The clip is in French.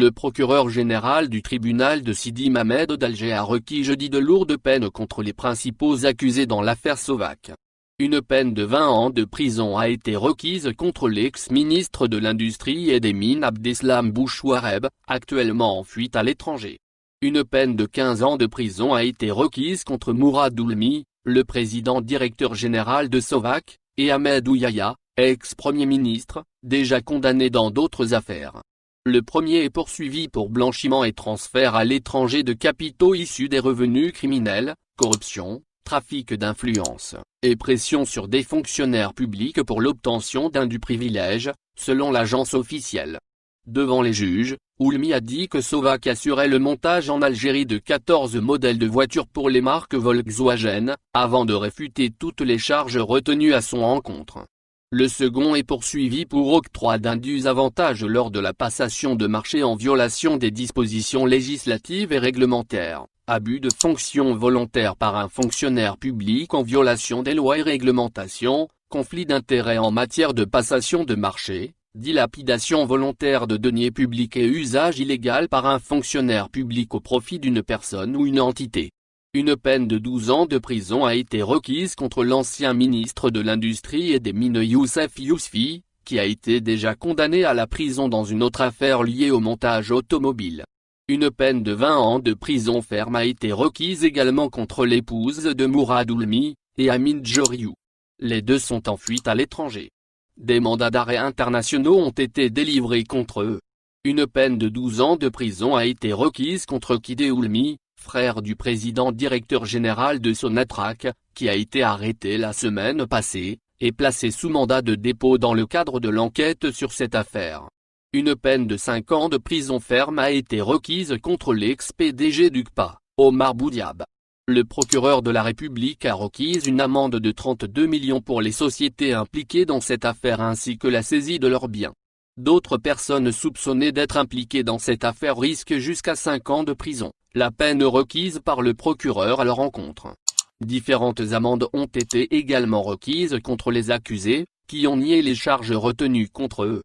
Le procureur général du tribunal de Sidi Mamed d'Alger a requis jeudi de lourdes peines contre les principaux accusés dans l'affaire Sovac. Une peine de 20 ans de prison a été requise contre l'ex-ministre de l'Industrie et des Mines Abdeslam Bouchouareb, actuellement en fuite à l'étranger. Une peine de 15 ans de prison a été requise contre Mourad Oulmi, le président directeur général de Sovac, et Ahmed Ouyaya, ex-premier ministre, déjà condamné dans d'autres affaires. Le premier est poursuivi pour blanchiment et transfert à l'étranger de capitaux issus des revenus criminels, corruption, trafic d'influence, et pression sur des fonctionnaires publics pour l'obtention d'indus privilèges, selon l'agence officielle. Devant les juges, Oulmi a dit que Sovac assurait le montage en Algérie de 14 modèles de voitures pour les marques Volkswagen, avant de réfuter toutes les charges retenues à son encontre. Le second est poursuivi pour octroi d'indus avantages lors de la passation de marché en violation des dispositions législatives et réglementaires, abus de fonction volontaire par un fonctionnaire public en violation des lois et réglementations, conflit d'intérêts en matière de passation de marché, dilapidation volontaire de deniers publics et usage illégal par un fonctionnaire public au profit d'une personne ou une entité. Une peine de 12 ans de prison a été requise contre l'ancien ministre de l'Industrie et des Mines Youssef Yousfi, qui a été déjà condamné à la prison dans une autre affaire liée au montage automobile. Une peine de 20 ans de prison ferme a été requise également contre l'épouse de Mourad Oulmi, et Amine Djoriou. Les deux sont en fuite à l'étranger. Des mandats d'arrêt internationaux ont été délivrés contre eux. Une peine de 12 ans de prison a été requise contre Kidé Oulmi, frère du président directeur général de Sonatrach, qui a été arrêté la semaine passée, et placé sous mandat de dépôt dans le cadre de l'enquête sur cette affaire. Une peine de 5 ans de prison ferme a été requise contre l'ex-PDG d'UCPA, Omar Boudiab. Le procureur de la République a requis une amende de 32 millions pour les sociétés impliquées dans cette affaire ainsi que la saisie de leurs biens. D'autres personnes soupçonnées d'être impliquées dans cette affaire risquent jusqu'à 5 ans de prison, la peine requise par le procureur à leur encontre. Différentes amendes ont été également requises contre les accusés, qui ont nié les charges retenues contre eux.